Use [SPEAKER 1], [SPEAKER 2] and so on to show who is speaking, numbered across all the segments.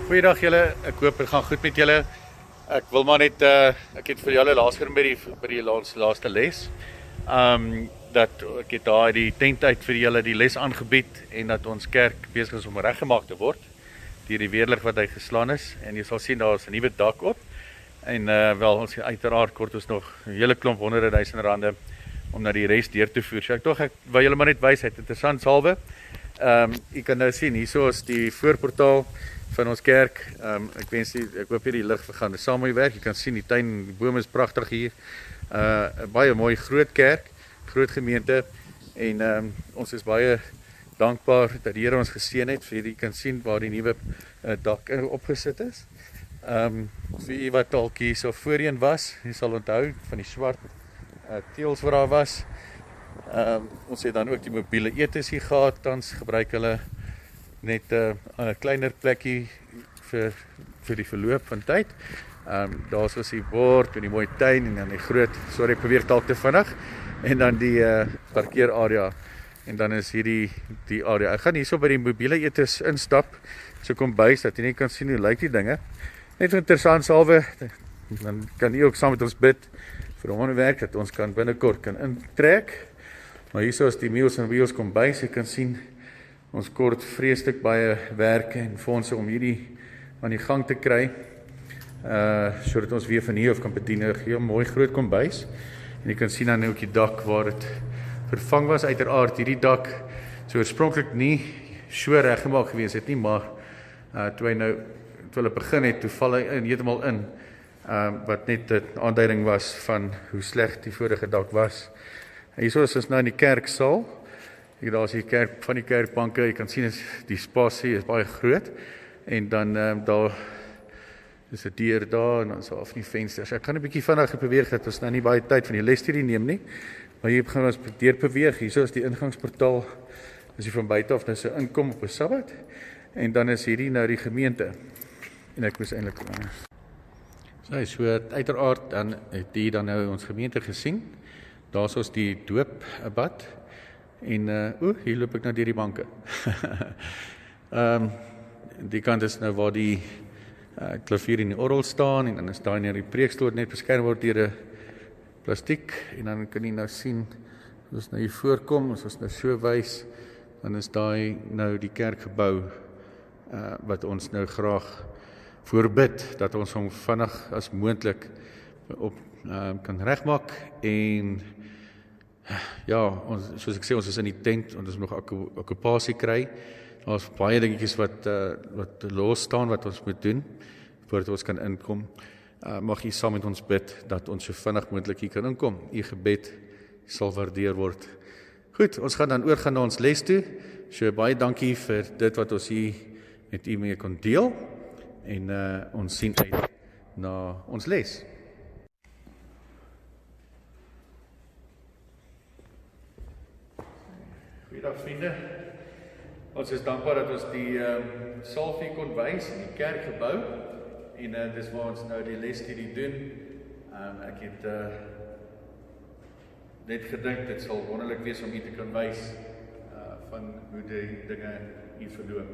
[SPEAKER 1] Goeiedag julle, ek hoop dit gaan goed met julle. Ek wil maar net, ek het vir julle laas gedoen by die laaste les, dat ek het daar die tent uit vir julle die les aangebied en dat ons kerk besig is om reggemaak te word deur die weerlig wat hy geslaan is, en jy sal sien daar is 'n nuwe dak op, en wel, ons uiteraard kort ons nog 'n hele klomp honderde duisende rande om na die res deur te voer. So ek wil julle maar net wys, het interessant salwe. Jy kan nou sien, hierso is die voorportaal van ons kerk. Ek hoop hier die lig gaan saam met die werk. Jy kan sien die tuin, die bome is pragtig hier. 'n Baie mooi groot kerk, groot gemeente, en ons is baie dankbaar dat die Here ons geseën het. Vir jy kan sien waar die nuwe dak opgesit is. Vir jy wat dalk hier so voorheen was, jy sal onthou van die swart teels wat daar was. Ons het dan ook die mobiele etes hier gehad, tans gebruik hulle net 'n kleiner plekkie vir die verloop van tyd. Daar was die bord en die mooi tuin en dan die groot, sorry ek beweeg dalk te vinnig, en dan die parkeerarea, en dan is hierdie die area. Ek gaan hierso by die mobiele etes instap, so kom bys dat jy net kan sien hoe lyk die dinge. Net interessant salwe, dan kan jy ook saam met ons bid vir hom werk, dat ons kan binnekort kan intrek. Maar hierso is die Meals on Wheels kom bys, jy kan sien ons kort vreeslik baie werk en fondse om hierdie aan die gang te kry, sodat ons weer van hier af kan bedien. 'n heel mooi groot kombuis, en jy kan sien dan ook die dak waar dit vervang was. Uiteraard hierdie dak so oorspronklik nie so reggemaak gewees het nie, maar toe hulle begin het, toe val hy heeltemal in, wat net 'n aanduiding was van hoe sleg die vorige dak was. Hierso is ons nou in die kerksaal. Daar is die kerk van die kerkbanke, jy kan sien die spasie is baie groot, en dan daar is 'n deur daar, en dan is daar af die vensters. Ek gaan 'n bietjie vinnig beweeg, dat ons nou nie baie tyd van die lesstudie neem nie, maar hier gaan ons deur beweeg. Hierso is die ingangsportaal, as jy van buite af nou so inkom op 'n Sabbat, en dan is hierdie nou die gemeente, en ek moes eintlik so uiteraard dan het jy dan nou ons gemeente gesien. Daar's ons die doopbad, en hier loop ek nou deur die banke. Die kant is nou waar die klavier en die orgel staan, en dan is daar die preekstoel net beskerm word deur 'n plastiek, en dan kan jy nou sien, as ons nou hier voorkom, as ons nou so wys, dan is daai nou die kerkgebou, wat ons nou graag voorbid, dat ons hom vinnig as moontlik op kan regmaak, en ja, soos ek sê, ons is in die tent, ons nog okkupasie kry. Daar's baie dingetjies wat los staan, wat ons moet doen, voordat ons kan inkom. Mag jy saam met ons bid, dat ons so vinnig moontlik hier kan inkom. U gebed sal waardeer word. Goed, ons gaan dan oorgaan na ons les toe. So baie dankie vir dit wat ons hier met u mee kon deel, en ons sien uit na ons les. Goeiedag vriende, ons is dankbaar dat ons die salfie kon wys in die kerkgebou, en dis waar ons nou die lesstudie doen. Ek het net gedink, dit sal wonderlik wees om u te kan wys van hoe die dinge hier verloop.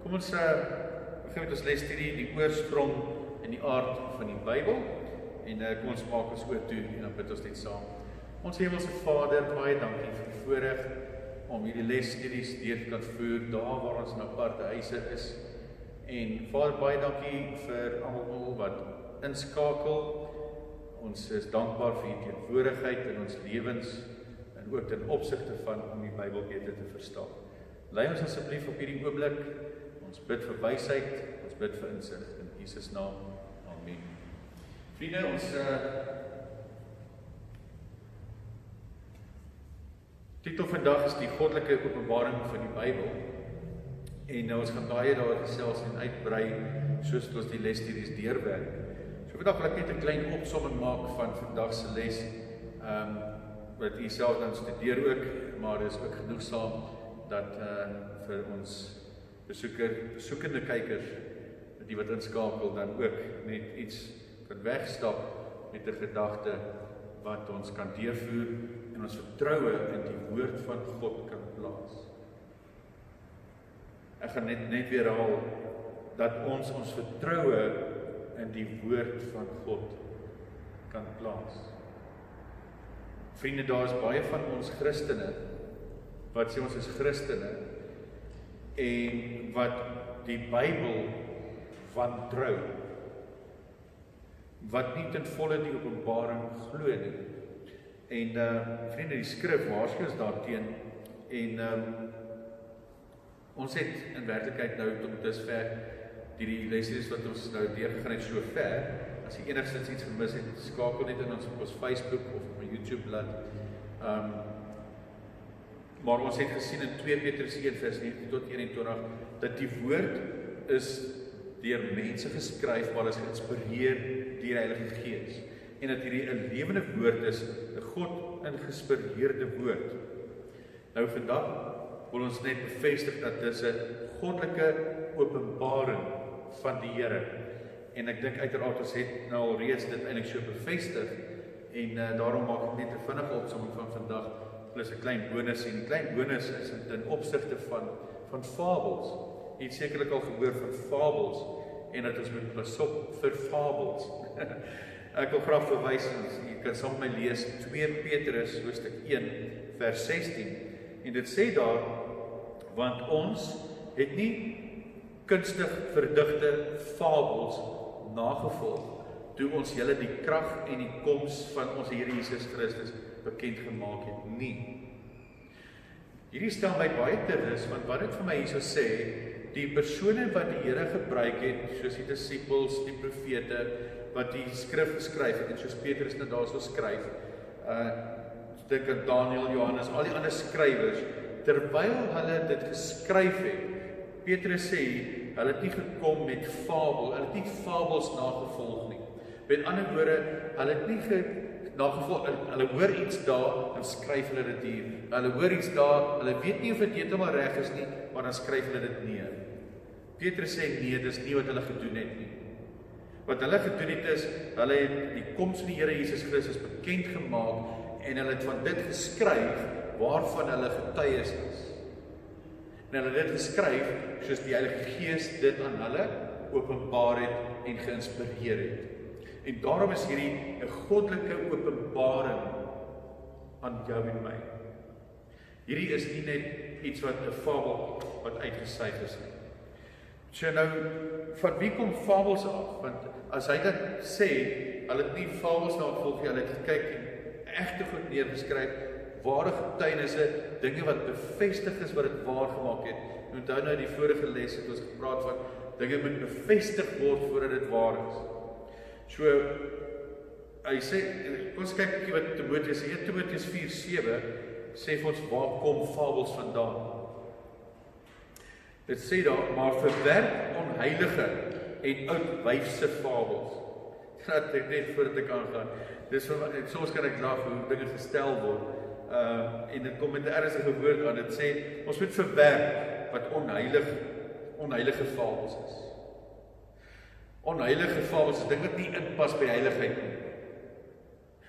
[SPEAKER 1] Kom ons begin met ons lesstudie, die oorsprong en die aard van die Bybel, en kom ons maak ons oë toe, en dan bid ons net saam. Ons Hemelse Vader, baie dankie vir die voorreg om hierdie lesstudies deur te kan voer, daar waar ons in aparte huise is. En Vader, baie dankie vir almal wat inskakel. Ons is dankbaar vir u teenwoordigheid in ons lewens, en ook ten opsigte van om die Bybel beter te verstaan. Lei ons asseblief op hierdie oomblik. Ons bid vir wysheid, ons bid vir insig, in Jesus naam. Amen. Vriende, ons titel vandag is die Goddelike Openbaring van die Bybel, en ons gaan baie daar gesels en uitbrei, soos ons die lesstudies deurwerk. So vandag wil ek net 'n klein opsomming maak van vandag se les, wat u self dan studeer ook, maar is ook genoegsaam dat vir ons besoekende kykers, die wat inskakel, dan ook net iets kan wegstap met 'n gedagte wat ons kan deurvoer en ons vertroue in die woord van God kan plaas. Ek gaan net weer herhaal, dat ons vertroue in die woord van God kan plaas. Vriende, daar is baie van ons Christene, wat sê ons is Christene, en wat die Bybel wantrou, wat nie ten volle die Openbaring glo nie. En vriende, die skrif waarsku ons daarteen, en ons het in werklikheid nou tot dusver die lesstudies wat ons nou deurgegaan het so ver. As jy enigstens iets gemis het, skakel net in ons op ons Facebook of op my YouTube blad. Maar ons het gesien in 2 Petrus 1 vers 19 tot 21 dat die woord is deur mense geskryf, maar is geïnspireer deur die Heilige Gees. En dat hierdie 'n lewende woord is, 'n God ingespireerde woord. Nou vandag wil ons net bevestig dat dit 'n goddelike openbaring van die Here. En ek dink uiteraard ons het nou al reeds dit eintlik so bevestig, en daarom maak ek net 'n vinnige opsomming van vandag, plus 'n klein bonus, en die klein bonus is ten opsigte van fabels. Jy het sekerlik al gehoor van fabels, en dat ons moet pas op vir fabels. Ek wil graag verwys, jy kan saam met my lees, 2 Petrus hoofstuk 1 vers 16, en dit sê daar, want ons het nie kunstig verdigte fabels nagevolg, toe ons julle die krag en die koms van ons Here Jesus Christus bekend gemaak het nie. Hierdie stel my baie te rus, want wat dit vir my hierso sê, die persone wat die Here gebruik het, soos die disippels, die profete, wat die skrif geskryf het, en soos Petrus nou daarso skryf, dink aan Deel, Johannes, al die ander skrywers, terwyl hulle dit geskryf het, Petrus sê, hulle het nie gekom met fabel, hulle het nie fabels nagevolg nie. Met ander woorde, hulle het nie nagevolg, hulle hoor iets daar, dan skryf hulle dit hier. Hulle hoor iets daar, hulle weet nie of dit heeltemal reg is nie, maar dan skryf hulle dit neer. Petrus sê nee, dis nie wat hulle gedoen het nie. Wat hulle gedoen het is, hulle het die koms van die Here Jesus Christus bekend gemaak, en hulle het van dit geskryf, waarvan hulle getuies is. En hulle het dit geskryf, soos die Heilige Gees dit aan hulle openbaar het en geïnspireer het. En daarom is hierdie 'n goddelike openbaring aan jou en my. Hierdie is nie net iets wat 'n fabel wat uitgesyf is nie. So nou, van wie kom fabels af? Want as hy dit sê, hulle het nie fabels nagevolg nie, hulle het gekyk en egte goed neergeskryf, ware getuienisse, dinge wat bevestig is wat dit waar gemaak het. En onthou nou die vorige les het ons gepraat van dinge moet bevestig word voordat dit waar is. So hy sê, ons kyk 'n bietjie wat Timoteus sê, 1 Timoteus 4:7 sê vir ons waar kom fabels vandaan. Dit sê daar, maar verwerp onheilige en oudwyfse fabels. Dat ek net voordat ek aangaan. Dis soms kan ek lag hoe dinge gestel word. En dit kom met 'n ernstige woord aan. Dit sê ons moet verwerp wat onheilige fabels is. Onheilige fabels is dinge wat nie inpas by heiligheid nie.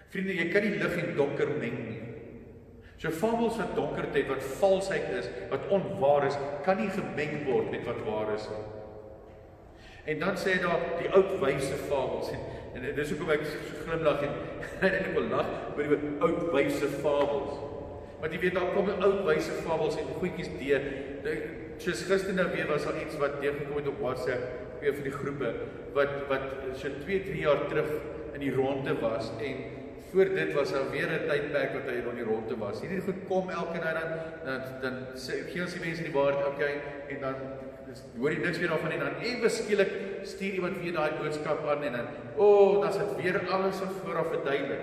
[SPEAKER 1] Vriende, jy kan nie lig en donker meng nie. So fabels wat donkerte, wat valsheid is, wat onwaar is, kan nie gemeng word met wat waar is nie. En dan sê hy daar die oudwyse fabels, en dis hoekom ek so glimlag en ek wil lag oor die oudwyse fabels. Want jy weet, daar kom oudwyse fabels en goedjies deur. Soos gister nou weer was daar iets wat deurgekom het op WhatsApp, een van die groepe, wat so 2-3 jaar terug in die ronde was, en voor dit was daar weer 'n tydperk wat hy in die ronde was. Hierdie goed kom elke nou dan gee ons die mense die waarheid, okay, en dan hoor jy niks meer daarvan, en dan ewe skielik stuur iemand weer daai boodskap aan, en dan, dan is dit weer alles van vooraf verduidelik.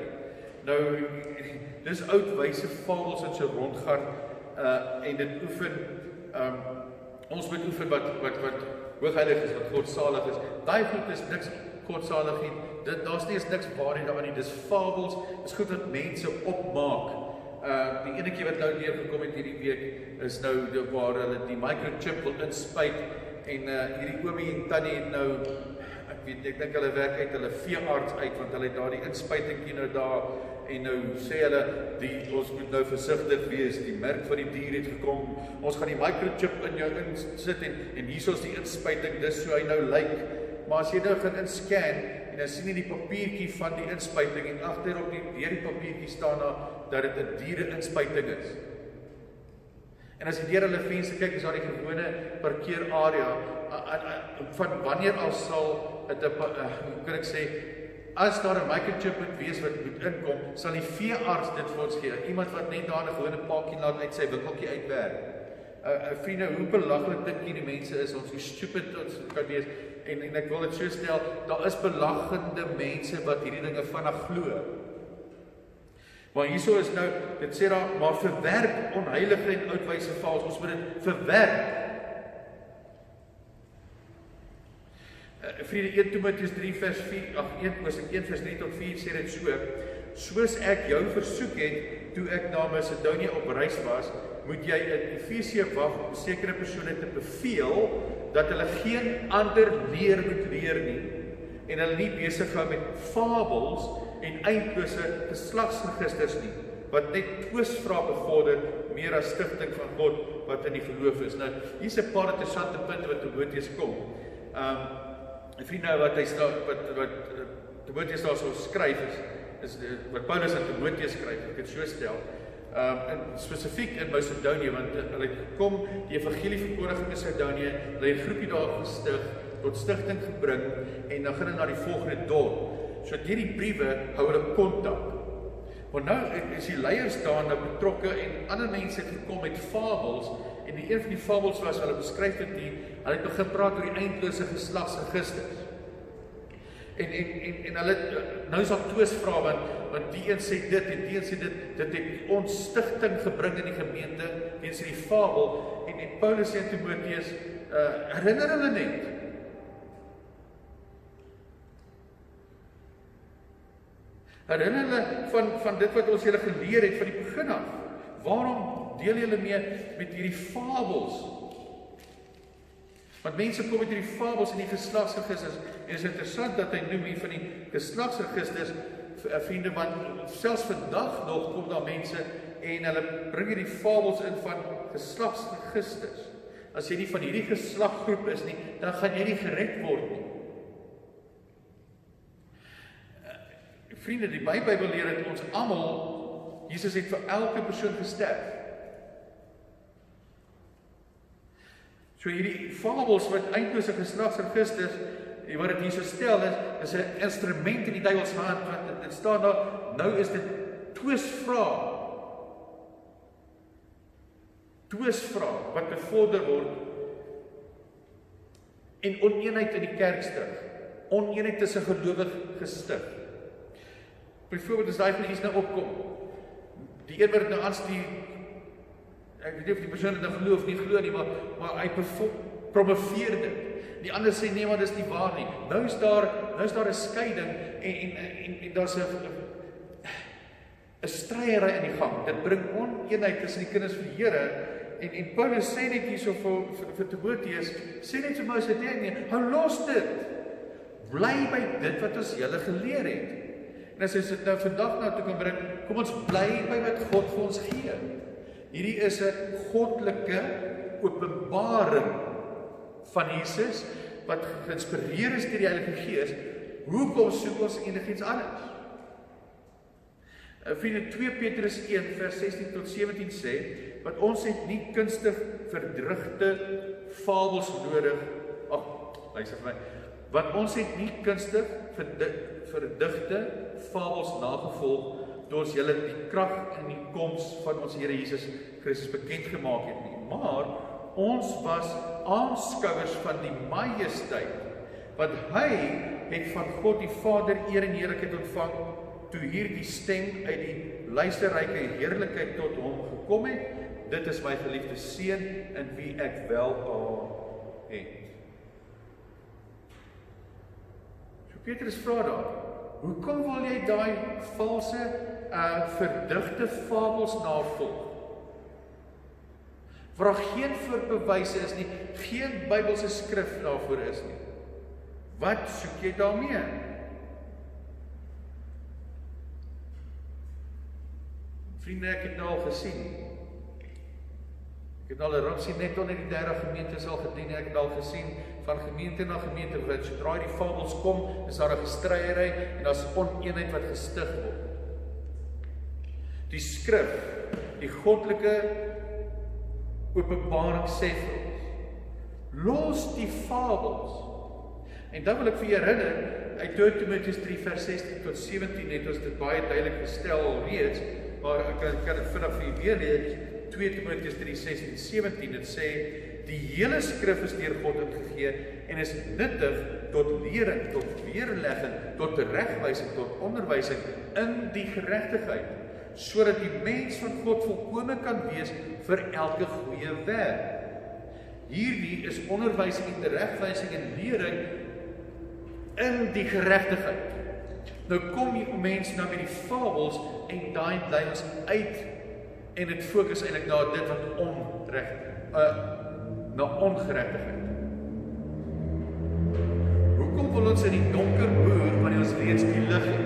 [SPEAKER 1] Nou, dis oudwyse fabels wat so rondgaan, en dit oefen, ons moet oefen wat hoogheilig is, wat godsalig is. Daai goed is niks godsalig nie, daar's nie eens niks waarheid daarin nie, dis fabels, dis goed wat mense opmaak. Die enetjie wat nou neergekom het hierdie week, is nou waar hulle die microchip wil inspuit, en hierdie oomie en tannie het nou, ek ek dink hulle werk uit hulle veearts uit, want hulle het daar die inspuitingkie nou daar, en nou sê hulle, ons moet nou versigtig wees, die merk van die dier het gekom, ons gaan die microchip in jou insit, en hier is die inspuiting, dis so hy nou lyk, maar as jy nou gaan inscan, en dan sien jy die papiertjie van die inspuiting, en agterop deur die papiertjie staan daar, dat dit 'n diere inspuiting is. En as jy deur hulle venster kyk, is daar die gewone parkeerarea, van wanneer al sal, hoe kan ek sê, as daar 'n microchip moet wees wat moet inkom, sal die veearts dit vir ons gee, iemand wat net daar 'n gewone pakkie laat uit sy winkeltjie uitwerk. Vriende, hoe belaglik dink jy die mense is, ons hoe stupid ons kan wees, en ek wil dit so stel, daar is belagende mense wat hierdie dinge vinnig glo. Maar hierso is nou, dit sê daar, maar verwerp onheilige en oudwyse fabels, ons moet dit verwerp. Vriende, 1 Timoteus 3 vers 4, 1 vers 3 tot 4 sê dit so, soos ek jou versoek het, toe ek na Macedonië op reis was, moet jy in Efesië wag om sekere persone te beveel, dat hulle geen ander leer moet leer nie, en hulle nie besig hou met fabels en eindlose geslagsregisters nie, wat net twisvrae bevorder, meer as stigting van God, wat in die geloof is. Nou, hier is 'n paar interessante punte wat Timoteus kom. Vriende, wat Timoteus daar so skryf is wat Paulus aan Timoteus skryf, ek het so stel, spesifiek in Macedonië, want hulle kom die evangelie verkondig in Macedonië, hulle het 'n groepie daar gestig, tot stigting gebring, en dan gaan hulle na die volgende dorp. So deur die briewe hou hulle kontak. Want nou is die leiers daar nou betrokke, en ander mense het gekom met fabels, en een van die fabels was, hulle beskryf dit nie, hulle het begin praat oor die eindlose geslagsregisters. En hulle, nou is daar twisvrae, want die een sê dit, en die een sê dit het ons stigting gebring in die gemeente, die een sê die fabel, en Paulus sê Timoteus, herinner hulle net. Herinner hulle van dit wat ons julle geleer het van die begin af. Waarom deel julle mee met hierdie fabels? Want mense kom met hierdie fabels in die geslagsregisters, en het is interessant dat hy noem hier van die geslagsregisters, vriende, want selfs vandag nog kom daar mense, en hulle bring hierdie fabels in van geslagsregisters. As jy nie van hierdie geslaggroep is nie, dan gaan jy nie gered word nie. Vriende, die Bybel leer dat ons almal, Jesus het vir elke persoon gesterf. So hierdie fabels wat eindlose geslagsregisters, wat dit hier so stel is 'n instrument in die duiwels hand, want dit staan daar, nou is dit twisvrae wat bevorder word, en oneenheid in die kerk stig, oneenheid tussen gelowig gestig. Byvoorbeeld as daai van iets nou opkom, die een wat nou aanstuur, ek weet nie of die persoon het nou geloof nie glo nie, maar hy promoveer dit. Die ander sê nee, maar dis nie waar nie. Nou is daar 'n skeiding, en daar's 'n stryery in die gang. Dit bring oneenheid tussen die kinders van die Here, en Paulus sê net hierso vir Timoteus, sê net vir Macedonië, hou los dit. Bly by dit wat ons julle geleer het. En as ons dit nou vandag na toe kan bring, kom ons bly by wat God vir ons gee. Hierdie is 'n goddelike openbaring van Jesus, wat geïnspireer is deur die Heilige Gees. Hoekom soek ons enigiets anders? Vriende, 2 Petrus 1 vers 16 tot 17 sê, want ons het nie kunstig verdrigte fabels nodig, luister vir my, want ons het nie kunstig verdigte fabels nagevolg, toe ons julle die krag en die koms van ons Here Jesus Christus bekend gemaak het nie, maar ons was aanskouers van die majesteit, want hy het van God die Vader eer en heerlikheid ontvang, toe hierdie stem uit die luisterryke heerlikheid tot hom gekom het, dit is my geliefde seun, in wie ek welbehaag het. So Petrus vra daar, hoekom wil jy daai valse, verdigte fabels navolg? Waar geen voorbewyse is nie, geen Bybelse skrif daarvoor is nie. Wat soek jy daarmee? Vriende, ek het nou al gesien. Ek het al 'n ruk sien, net onder die 30 gemeentes al gedien, ek het al gesien, van gemeente na gemeente, wat sodra die fabels kom, is daar 'n gestryery, en daar is oneenheid wat gestig word. Die skrif, die goddelike Openbaring sê vir ons, los die fabels. En dan wil ek vir julle herinner, uit 2 Timoteus 3 vers 16 tot 17 het ons dit baie duidelik gestel alreeds, maar ek kan dit vinnig vir julle weer lees. 2 Timoteus 3, 16, 17, dit sê, die hele skrif is deur God ingegee en is nuttig tot lering, tot weerlegging, tot teregwysing, tot onderwysing in die geregtigheid, sodat die mens van God volkome kan wees vir elke goeie werk. Hierdie is onderwysing en teregwysing en lering in die geregtigheid. Nou kom die mens nou met die fabels en daai lei ons uit en dit fokus eintlik na dit wat onreg, na ongeregtigheid. Hoekom wil ons in die donker boer wanneer ons reeds die lig het?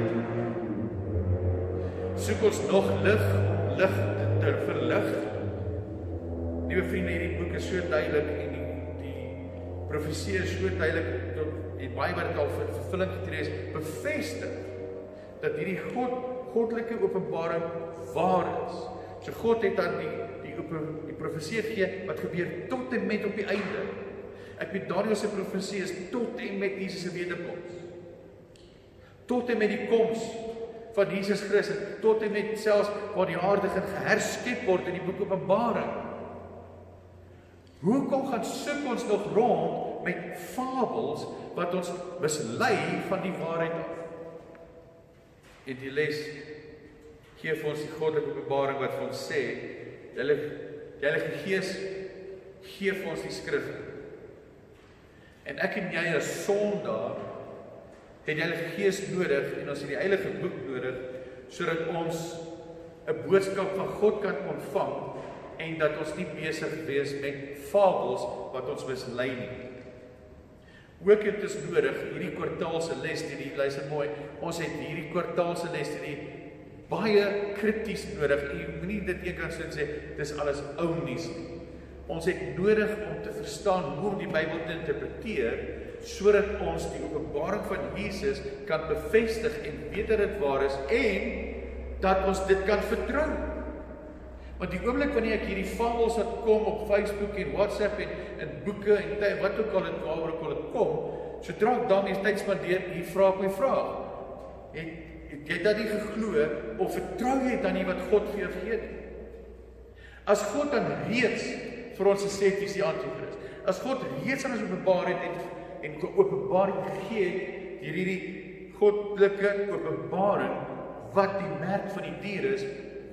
[SPEAKER 1] Soek ons nog lig om lig te verlig? Liewe vriende, hierdie boek is so duidelik en die profesie is so duidelik en baie wat dit al vervulling getree is, bevestig dat hierdie goddelike openbaring waar is. So God het dan die profesie gegee wat gebeur tot en met op die einde. Ek weet Daniël se profesie is tot en met Jesus se wederkoms. Tot en met die koms van Jesus Christus, tot en met selfs waar die aarde geherskep word in die boek Openbaring. Hoekom gaan soek ons nog rond met fabels wat ons mislei van die waarheid af? En die les gee vir ons die goddelike openbaring wat vir ons sê, die Heilige Gees gee vir ons die skrif. En ek en jy as sondaar het die Heilige Gees nodig en ons het die Heilige Boek nodig sodat ons 'n boodskap van God kan ontvang en dat ons nie besig wees met fabels wat ons mislei nie. Ook het ons nodig hierdie kwartaalse lesstudie, luister mooi, ons het hierdie kwartaalse lesstudie baie krities nodig. Jy moenie dit eenkant so sê, dis alles ou nuus nie. Ons het nodig om te verstaan hoe om die Bybel te interpreteer, sodat ons die openbaring van Jesus kan bevestig en weet dat dit waar is en dat ons dit kan vertrou. Want die oomblik wanneer ek hierdie fabels wat kom op Facebook en WhatsApp en boeke en wat ook al het waaroor ek al het kom, sodra ek dan die tyd spandeer, hier vra ek my vraag. Het jy dat nie geglo of vertrou jy dan nie wat God vir jou gee het? As God dan reeds vir ons gesê het, wie is die anti-Christ? As God reeds aan ons openbaar het en openbaring gegee het, hierdie goddelike openbaring wat die merk van die dier is,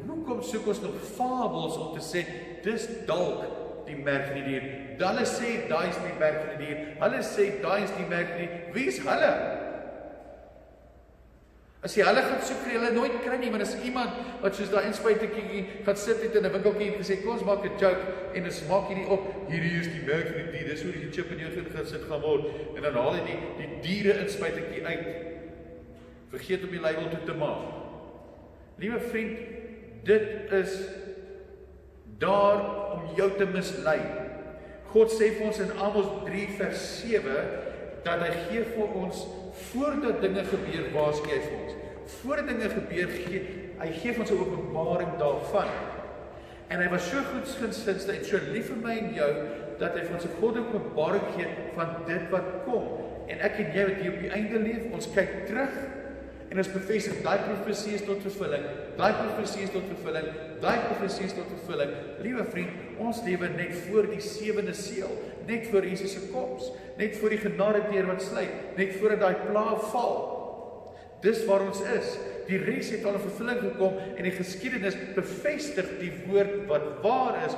[SPEAKER 1] hoekom soek ons nog fabels om te sê, dis dalk die merk van die dier. Hulle sê, daai is die merk van die dier. Hulle sê, daai is die merk van die dier. Wie is hulle? As jy hulle gaan soek, vir hulle nooit kry nie, maar as iemand wat soos daai inspuitetjie gaan sit het in 'n winkeltjie en gesê, kom ons maak 'n joke en ons maak hierdie op, hierdie is die merk van die dier, dis hoe die chip in jou gaan sit gaan word, en dan haal hy die diere inspuitetjie uit. Vergeet om die label toe te maak. Liewe vriend, dit is daar om jou te mislei. God sê vir ons in Amos 3 vers 7, dat hy gee vir ons, voordat dinge gebeur, waarsku hy vir ons. Voordat dinge gebeur, hy gee vir ons 'n openbaring daarvan. En hy was so goedgunstig en so lief vir my en jou, dat hy vir ons 'n goddelike openbaring gee van dit wat kom. En ek en jy wat hier op die einde leef, ons kyk terug, en ons bevestig, daai profesie is tot vervulling, daai profesie is tot vervulling, daai profesie is tot vervulling. Liewe vriend, ons lewe net voor die 7de seël, net voor Jesus se koms, net voor die genadedeur wat sluit, net voordat daai plaag val. Dis waar ons is. Die res het al in vervulling gekom en die geskiedenis bevestig die woord wat waar is.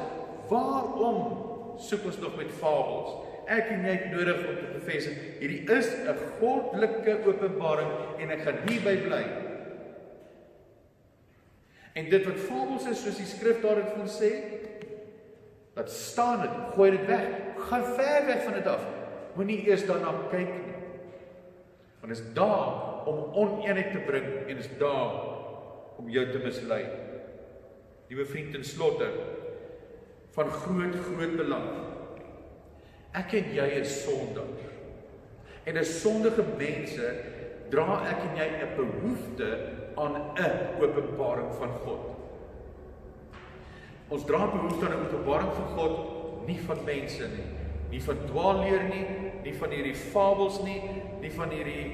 [SPEAKER 1] Waarom soek ons nog met fabels? Ek en jy het nodig om te bevestig, hierdie is 'n goddelike openbaring en ek gaan hierby bly. En dit wat fabels is, soos die skrif daarin vir ons sê, dat staan dit, gooi dit weg, gaan ver weg van dit af. Moenie eers daarna kyk nie. Want is daar om oneenheid te bring en is daar om jou te mislei. Liewe vriend, ten slotte, van groot belang. Ek en jy is sondig. En as sondige mense dra ek en jy 'n behoefte aan 'n openbaring van God. Ons dra behoefte aan 'n openbaring van God, nie van mense nie. Nie van dwaalleer nie van hierdie fabels nie van hierdie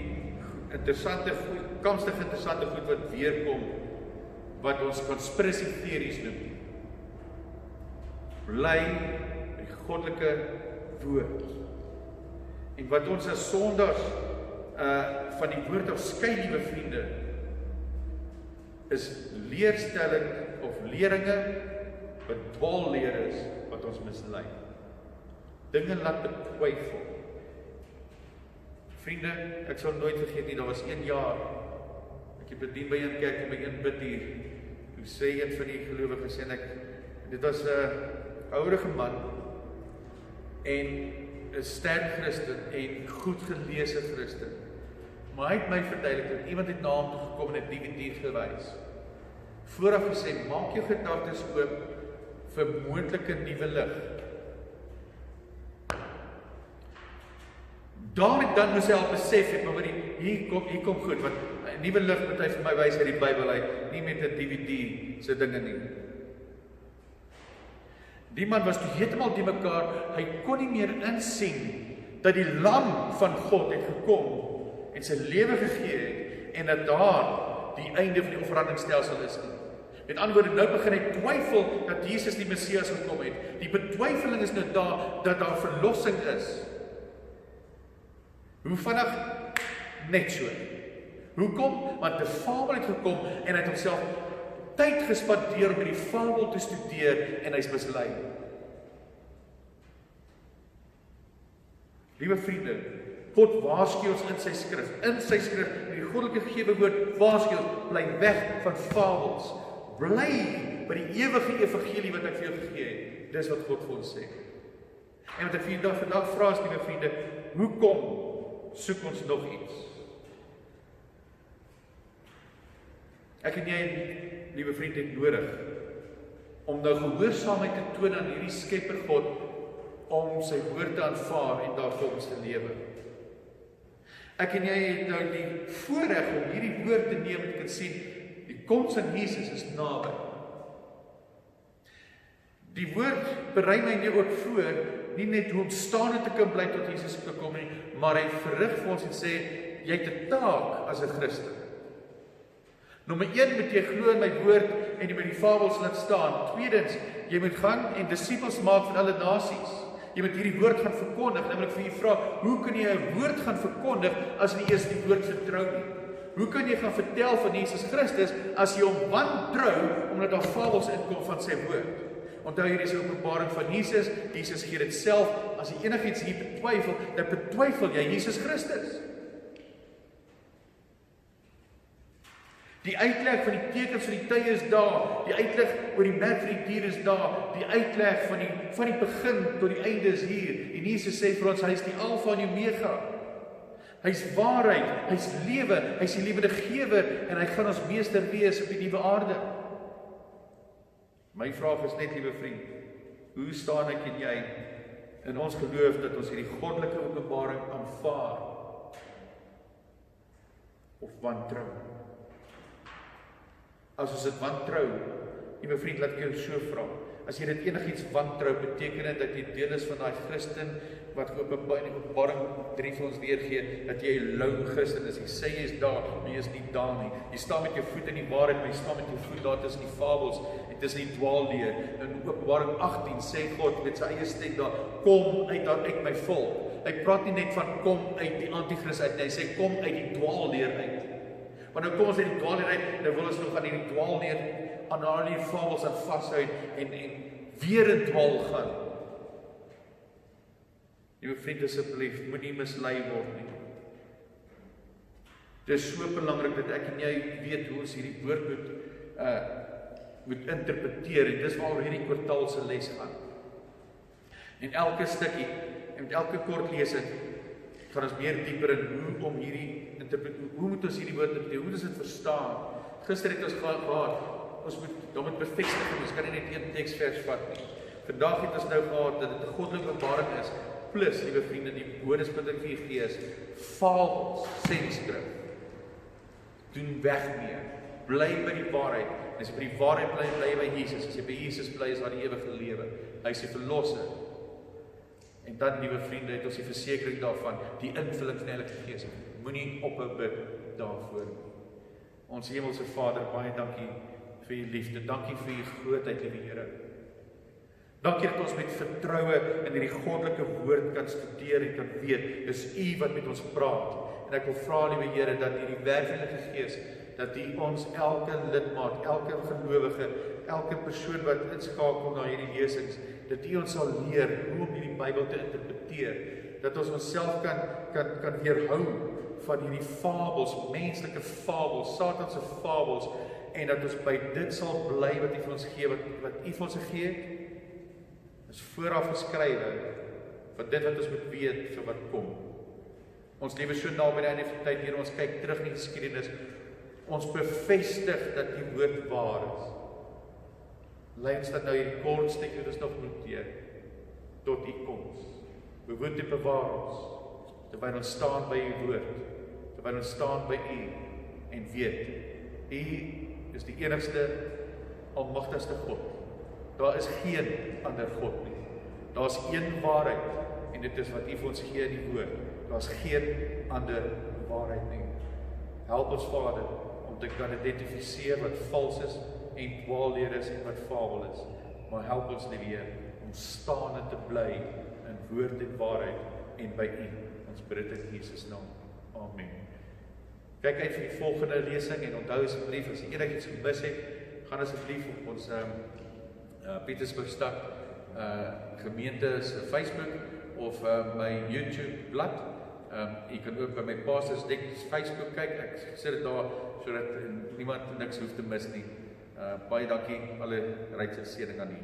[SPEAKER 1] kamstige interessante goed wat weerkom, wat ons conspiracy theories noem. Bly die goddelike woord. En wat ons as sondaars van die woord afskei, liewe vriende, is leerstelling of leringe wat dwaalleer is, wat ons mislei. Dinge laat betwyfel. Vriende, ek sal nooit vergeet nie, daar was 1 jaar, ek het bedien by 'n kerk en by 'n bidduur, toe sê een van die gelowiges, en dit was 'n ouderige man, en 'n sterk Christen, en goed geleese Christen, maar hy het my verduidelik, dat iemand het na hom toe gekom en 'n DVD gewys, vooraf gesê, maak jou gedagtes oop vir moontlike nuwe lig. Dan moes hy al besef het, maar hier kom goed, want 'n nuwe lig moet hy vir my wys uit die Bybel uit, nie met 'n DVD se dinge nie. Die man was toe heeltemal die mekaar, hy kon nie meer insien dat die lam van God het gekom en sy lewe gegee het en dat daar die einde van die offerandingsstelsel is nie. Met ander woorde, nou begin hy twyfel dat Jesus die Messias gekom het. Die betwyfeling is nou daar dat daar verlossing is. Hoe vinnig? Net so. Hoekom? Want 'n fabel het gekom en hy het homself tyd gespandeer om die fabel te studeer en hy's mislei. Liewe vriende, God waarsku ons in sy skrif, in die goddelike gegewe woord waarsku ons, bly weg van fabels. Bly by die ewige evangelie wat ek vir jou gegee het. Dis wat God vir ons sê. En wat ek vir jou vandag vra is, liewe vriende, hoekom soek ons nog iets? Ek en jy, liewe vriend, het nodig om nou gehoorsaamheid te toon aan hierdie skepper God, om sy woord te aanvaar en daarvolgens te lewe. Ek en jy het nou die voorreg om hierdie woord te neem en te kan sien, die koms van Jesus is naby. Die woord berei my nou ook voor, nie net hoe om staande te kan bly tot Jesus gekom nie, maar hy verrig vir ons en sê, jy het 'n taak as 'n Christen. Nommer 1, moet jy glo in my woord en jy moet die fabels laat staan. Tweedens, jy moet gaan en disippels maak van alle nasies. Jy moet hierdie woord gaan verkondig. Nou wil ek vir julle vra, hoe kan jy 'n woord gaan verkondig as jy eers die woord vertrou nie? Hoe kan jy gaan vertel van Jesus Christus as jy hom wantrou omdat daar fabels inkom van sy woord? Onthou, hier is 'n openbaring van Jesus. Jesus gee dit self. As jy enigiets hier betwyfel, dan betwyfel jy Jesus Christus. Die uitleg van die tekens van die tye is daar. Die uitleg oor die merk van die dier is daar. Die uitleg van die begin tot die einde is hier. En Jesus sê vir ons, hy is die Alfa en die Omega. Hy's waarheid, hy's lewe, hy's die lewende gewer en hy gaan ons meester wees op die nuwe aarde. My vraag is net, liewe vriend, hoe staan ek en jy in ons geloof dat ons hierdie goddelike openbaring aanvaar of wantrou? As ons dit wantrou, liewe vriend, laat ek jou so vra. As jy dit enigiets wantrou, beteken dit dat jy deel is van daai Christen wat Openbaring 3 vir ons weergee, dat jy 'n lou Christen is. Jy sê jy is daar, maar jy is nie daar nie. Jy staan met jou voet in die waarheid, maar jy staan met jou voet daar tussen die fabels en tussen die dwaalleer. In Openbaring 18 sê God met sy eie stem daar, kom uit my volk. Hy praat nie net van kom uit die anti-kris uit nie, hy sê kom uit die dwaalleer uit. Want nou kom ons uit die dwaalleer uit, nou wil ons nog aan die dwaalleer, aan al die fabels aan vashou en weer in dwaal gaan. Liewe vriend, asseblief, moenie mislei word nie. Dit is so belangrik dat ek en jy weet hoe ons hierdie woord moet interpreteer, en dis waaroor hierdie kwartaal se les gaan. En elke stukkie, en met elke kort lesing, gaan ons meer dieper in hoe om hoe moet ons hierdie woord interpreteer, hoe moet ons dit verstaan? Gister het ons gehad, ons moet bevestig, ons kan nie net een teksvers vat nie. Vandag het ons nou gehad dat dit 'n goddelike openbaring is, plus, liewe vriende, die bonuspunt wat ek vir julle gee is, fabels, sê die skrif. Doen weg mee, bly by die waarheid. En as jy by die waarheid bly by Jesus. As jy by Jesus bly, is daar die ewige lewe. Hy is die verlosser. En dan, liewe vriende, het ons die versekering daarvan, die invulling van die Heilige Gees. Moenie ophou bid daarvoor. Ons hemelse Vader, baie dankie vir u liefde. Dankie vir u grootheid, liewe Here. Dankie dat ons met vertroue in hierdie goddelike woord kan studeer en kan weet, dis u wat met ons praat. En ek wil vra, liewe Here, dat hierdie werk van die Heilige Gees, dat u ons elke lidmaat, elke gelowige, elke persoon wat inskakel na hierdie lesings, dat u ons sal leer hoe om hierdie Bybel te interpreteer, dat ons onsself kan weerhou van hierdie fabels, menslike fabels, Satanse fabels, en dat ons by dit sal bly wat u vir ons gee, wat u vir ons gegee het, is vooraf geskrywe, van dit wat ons moet weet, vir wat kom. Ons lewe so naby die einde van die tyd, Here, ons kyk terug in die geskiedenis, ons bevestig dat die woord waar is. Lei ons dat nou hierdie kort stukkie wat ons nog noteer, tot u koms. Behoed en bewaar ons, terwyl ons staan by u woord, terwyl ons staan by u, en weet, u is die enigste, almagtigste God. Daar is geen ander God nie. Daar is een waarheid, en dit is wat u vir ons gee in die woord. Daar is geen ander waarheid nie. Help ons, Vader, om te kan identifiseer wat vals is, en dwaalleer is, en wat fabel is. Maar help ons, liewe Heer, om staande te bly in woord en waarheid, en by u. Ons bid dit in Jesus naam. Amen. Kyk uit vir die volgende lesing, en onthou asseblief, as jy enigiets gemis het, gaan asseblief op ons Pietersburgstad gemeente se Facebook of my YouTube blad. Jy kan ook by my Pastors Dek's Facebook kyk. Ek sit dit daar sodat niemand niks hoef te mis nie. Baie dankie, alle ryk seëning aan u.